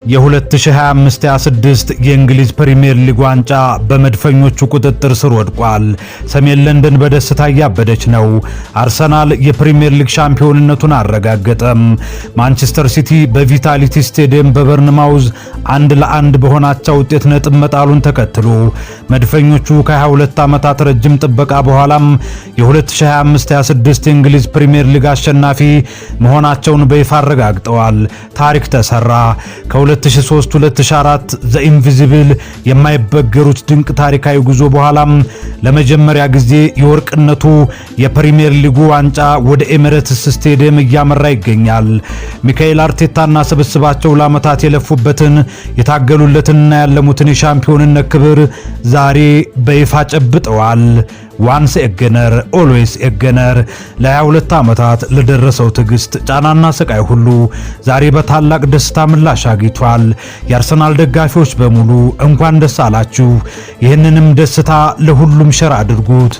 የ2025-26 የእንግሊዝ ፕሪሚየር ሊግ ዋንጫ በመድፈኞቹ ቁጥጥር ስር ወድቋል። ሰሜን ለንደን በደስታ እያበደች ነው። አርሰናል የፕሪሚየር ሊግ ሻምፒዮንነቱን አረጋገጠም። ማንቸስተር ሲቲ በቪታሊቲ ስቴዲየም በበርንማውዝ 1-1 በሆናቸው ውጤት ነጥብ መጣሉን ተከትሎ መድፈኞቹ ከ22 ዓመታት ረጅም ጥበቃ በኋላም የ2025-26 የእንግሊዝ ፕሪሚየር ሊግ አሸናፊ መሆናቸውን በይፋ አረጋግጠዋል። ታሪክ ተሰራ። 2003-2004 ዘ ኢንቪዚብል የማይበገሩት ድንቅ ታሪካዊ ጉዞ በኋላም ለመጀመሪያ ጊዜ የወርቅነቱ የፕሪሚየር ሊጉ ዋንጫ ወደ ኤሚሬትስ ስቴዲየም እያመራ ይገኛል። ሚካኤል አርቴታና ስብስባቸው ለዓመታት የለፉበትን የታገሉለትንና ያለሙትን የሻምፒዮንነት ክብር ዛሬ በይፋ ጨብጠዋል። ዋንስ ኤገነር ኦልዌይስ ኤገነር ለ22 ዓመታት ለደረሰው ትግስት ጫናና ስቃይ ሁሉ ዛሬ በታላቅ ደስታ ምላሽ አግኝቷል። የአርሰናል ደጋፊዎች በሙሉ እንኳን ደስ አላችሁ። ይህንንም ደስታ ለሁሉም ሸር አድርጉት።